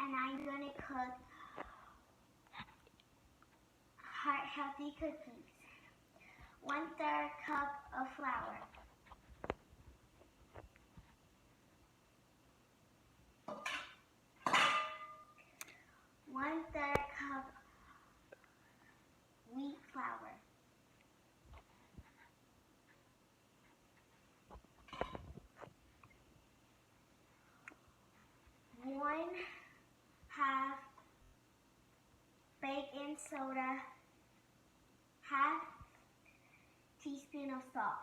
and I'm going to cook heart-healthy cookies. 1/3 cup of flour. 1/3 cup wheat flour. 1/2 baking soda. 1/2 teaspoon of salt.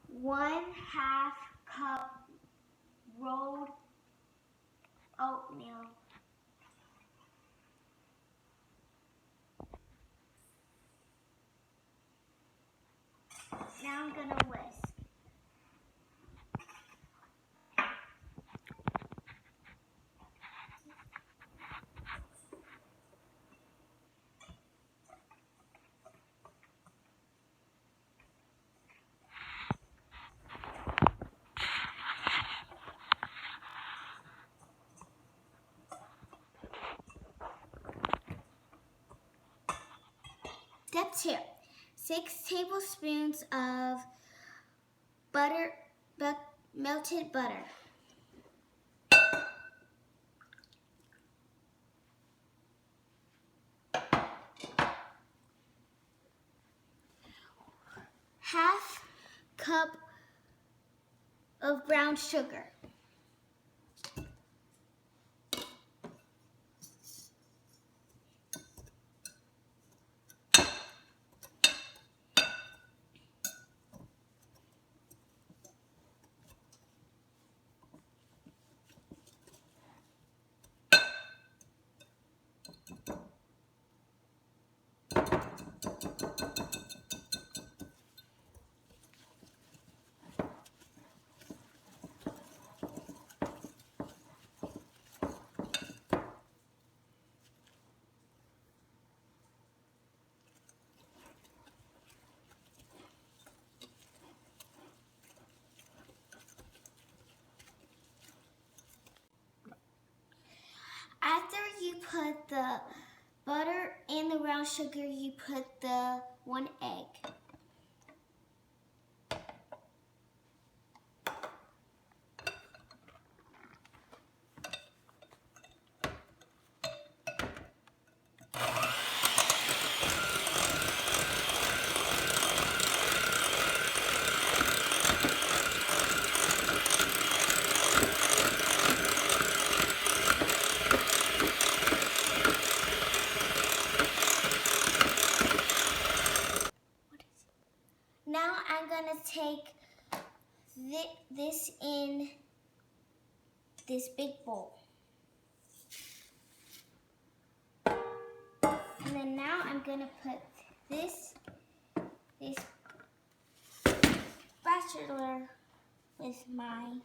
1/2 cup rolled oatmeal. Now I'm going to whisk. Step 2. 6 tablespoons of melted butter. 1/2 cup of brown sugar. 'After you put the butter and the brown sugar, you put the 1 egg. Now I'm going to take this in this big bowl. And then now I'm going to put this spatula with my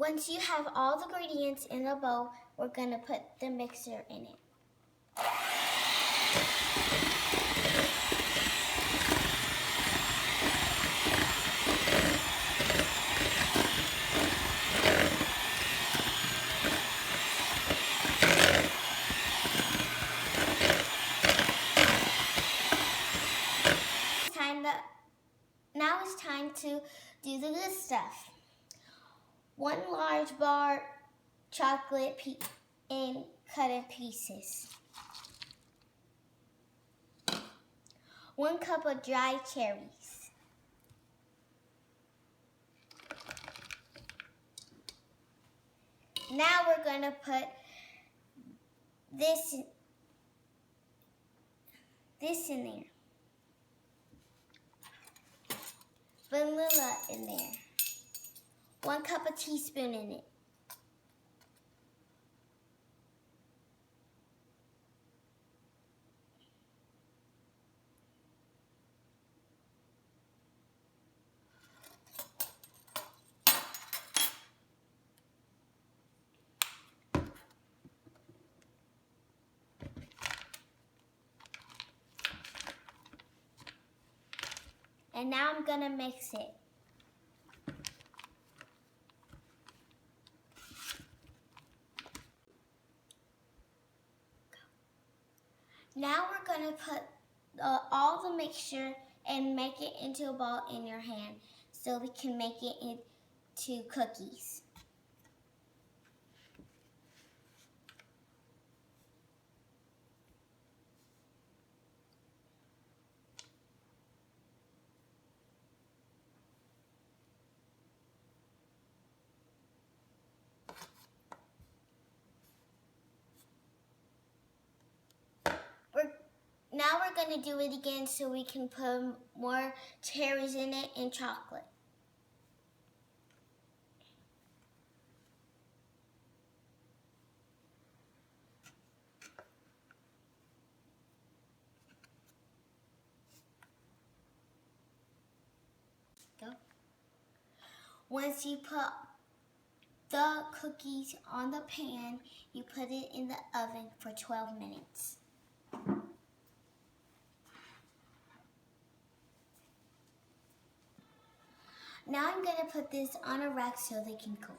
Once you have all the ingredients in the bowl, we're going to put the mixer in it. Now it's time to do the good stuff. 1 large bar chocolate and cut in pieces. 1 cup of dried cherries. Now we're going to put this in there. Vanilla in there. 1 cup of teaspoon in it. And now I'm gonna mix it. Now we're gonna put all the mixture and make it into a ball in your hand so we can make it into cookies. Now we're going to do it again so we can put more cherries in it and chocolate. Go. Once you put the cookies on the pan, you put it in the oven for 12 minutes. Now I'm going to put this on a rack so they can cool.